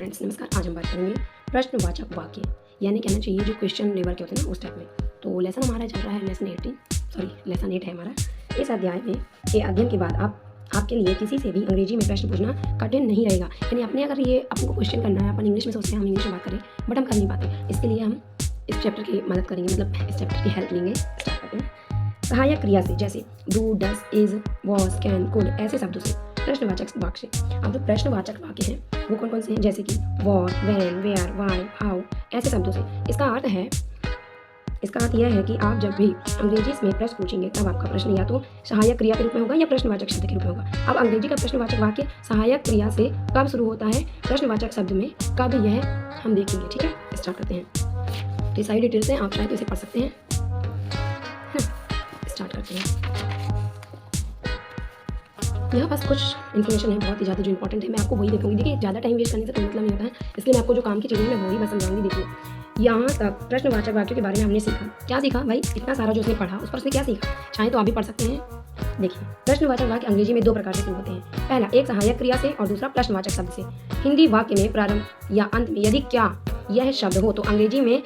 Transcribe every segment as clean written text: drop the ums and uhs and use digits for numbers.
Friends नमस्कार। आज हम बात करेंगे प्रश्नवाचक वाक्य, यानी कहना चाहिए जो क्वेश्चन लेवल के होते हैं ना उस टाइप में। तो लेसन हमारा चल रहा है लेसन 8 है हमारा। इस अध्याय में के अध्ययन के बाद आपके लिए किसी से भी अंग्रेजी में प्रश्न पूछना कठिन नहीं रहेगा। यानी अपने अगर ये आपको क्वेश्चन करना है, अपन इंग्लिश में सोचते हैं हम इंग्लिश में बात करें बट हम कर नहीं पाते, इसके लिए हम इस चैप्टर की मदद करेंगे, मतलब इस चैप्टर की हेल्प लेंगे। स्टार्ट करते हैं। सहायक क्रिया से, जैसे do, does, is, was, can, could ऐसे शब्दों से प्रश्नवाचक वाक्य। अब जो प्रश्नवाचक वाक्य हैं वो कौन कौन से हैं, जैसे कि what, when, where, why, how ऐसे शब्दों से। इसका अर्थ यह है कि आप जब भी अंग्रेजी में प्रश्न पूछेंगे तब आपका प्रश्न या तो सहायक क्रिया के रूप में होगा या प्रश्नवाचक शब्द के रूप में होगा। अब अंग्रेजी का प्रश्नवाचक वाक्य सहायक क्रिया से कब शुरू होता है, प्रश्नवाचक शब्द में कब, यह हम देखेंगे। ठीक है, स्टार्ट करते हैं। तो ये सारी डिटेल्स हैं, आप चाहे तो इसे पढ़ सकते हैं। स्टार्ट करते हैं। यहाँ पास कुछ इन्फॉर्मेशन है बहुत ही ज़्यादा जो इंपॉर्टेंट है, मैं आपको वही देखूंगी। देखिए ज़्यादा टाइम वेस्ट करने से कोई मतलब नहीं होता है, इसलिए मैं आपको जो काम की चीज़ें मैं वही बस समझाऊंगी। देखिए यहाँ तक प्रश्नवाचक वाक्यों के बारे में हमने सीखा। क्या सीखा भाई, इतना सारा जो उसने पढ़ा उस पर उसने क्या सीखा, चाहे तो आप भी पढ़ सकते हैं। देखिए प्रश्नवाचक वाक्य अंग्रेजी में दो प्रकार से शुरू होते हैं। पहला एक सहायक क्रिया से और दूसरा प्रश्नवाचक शब्द से। हिंदी वाक्य में प्रारंभ या अंत में यदि क्या यह शब्द हो तो अंग्रेजी में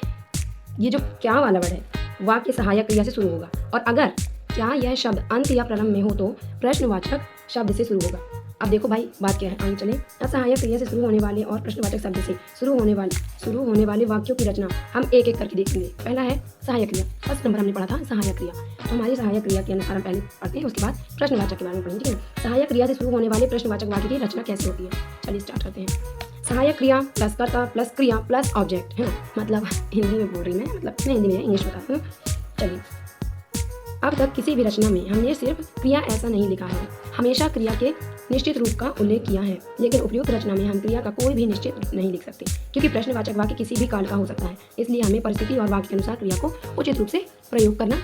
ये जो क्या वाला वर्ड है वाक्य सहायक क्रिया से शुरू होगा, और अगर क्या यह शब्द अंत या प्रारंभ में हो तो प्रश्नवाचक शब्द से शुरू होगा। अब देखो भाई बात क्या है, आगे चले। सहायक क्रिया से शुरू होने वाले और प्रश्नवाचक शब्द से शुरू होने वाले वाक्यों की रचना हम एक एक करके देखेंगे। पहला है सहायक क्रिया। फर्स्ट नंबर हमने पढ़ा था सहायक क्रिया, तो हमारी सहायक क्रिया के अनुसार हम पहले पढ़ते हैं, उसके बाद प्रश्नवाचक के बारे में पढ़ेंगे। ठीक है, सहायक क्रिया से शुरू होने वाले प्रश्नवाचक वाक्य की रचना कैसे होती है, चलिए स्टार्ट करते हैं। सहायक क्रिया प्लस कर्ता प्लस क्रिया प्लस ऑब्जेक्ट है ना, मतलब हिंदी में बोल रही मैं, मतलब मैं हिंदी में इंग्लिश बताती हूँ। चलिए, अब तक किसी भी रचना में हमने सिर्फ क्रिया ऐसा नहीं लिखा है, हमेशा क्रिया के निश्चित रूप का उल्लेख किया है, लेकिन उपयुक्त रचना में हम क्रिया का कोई भी निश्चित रूप नहीं लिख सकते, क्योंकि प्रश्नवाचक वाक्य किसी भी काल का हो सकता है। इसलिए हमें परिस्थिति और वाक्य के अनुसार क्रिया को उचित रूप से प्रयोग करना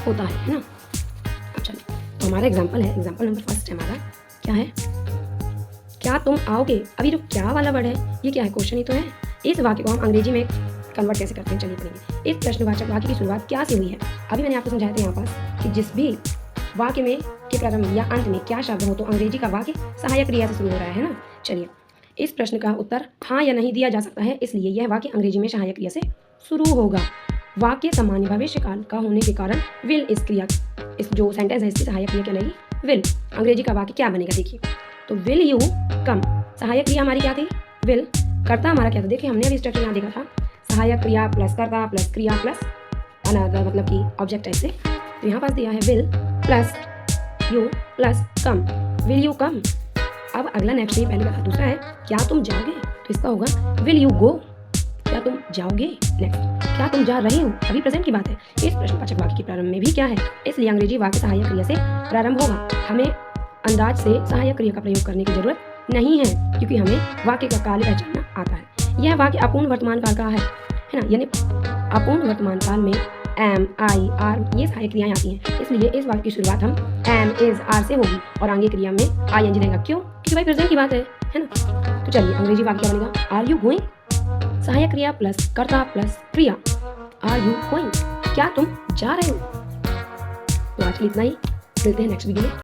होता है ना। अब चलिए, तो हमारा एग्जाम्पल है, एग्जाम्पल नंबर फर्स्ट है हमारा, क्या है, क्या तुम आओगे। अभी जो क्या वाला वर्ड है ये क्या है, क्वेश्चन ही तो है। इस वाक्य को हम अंग्रेजी में कन्वर्ट कैसे करते हैं, चलिए पढ़ेंगे। इस प्रश्नवाचक वाक्य की शुरुआत क्या से हुई है। अभी मैंने आपको समझाया था यहाँ पास कि जिस भी वाक्य में के प्रारंभ या अंत में क्या शब्द हो तो अंग्रेजी का वाक्य सहायक क्रिया से शुरू हो रहा है ना। चलिए, इस प्रश्न का उत्तर हाँ या नहीं दिया जा सकता है, इसलिए यह वाक्य अंग्रेजी में सहायक क्रिया से शुरू होगा। वाक्य सामान्य भविष्य काल का होने के कारण विल इस जो सेंटेंस है इसकी सहायक क्रिया कहलाएगी विल। अंग्रेजी का वाक्य क्या बनेगा, देखिए, तो विल यू कम। सहायक क्रिया हमारी क्या थी, विल। कर्ता हमारा क्या था, देखिए हमने अभी स्ट्रक्चर यहाँ देखा था, सहायक क्रिया प्लस कर्ता प्लस क्रिया प्लस अनदर, मतलब कि ऑब्जेक्ट ऐसे। तो यहाँ पास दिया है will plus you plus come, will you come. अब अगला नेक्स्ट, पहले का था, दूसरा है क्या तुम जाओगे, तो इसका होगा विल यू गो, क्या तुम जाओगे। नेक्स्ट, क्या तुम जा रहे हो, अभी प्रेजेंट की बात है। इस प्रश्नवाचक वाक्य के प्रारंभ में भी क्या है, इसलिए अंग्रेजी वाक्य सहायक क्रिया से प्रारंभ होगा। हमें अंदाज से सहायक क्रिया का प्रयोग करने की जरूरत नहीं है, क्योंकि हमें वाक्य का काल पहचानना आता है। यह वाक्य अपूर्ण वर्तमान काल का है ना, यानी अपूर्ण वर्तमान काल में एम, आई, आर ये सहायक क्रियाएं आती हैं, इसलिए इस वाक्य की शुरुआत हम एम, इज, आर से होगी और आगे क्रिया में आई एन जी रहेगा। क्यों, क्योंकि भाई प्रेजेंट की बात है ना। तो चलिए अंग्रेजी वाक्य क्या बनेगा, आर यू गोइंग। सहायक क्रिया प्लस कर्ता प्लस क्रिया, आर यू गोइंग, क्या तुम जा रहे हो। तो आज के लिए इतना ही, मिलते हैं नेक्स्ट वीडियो में।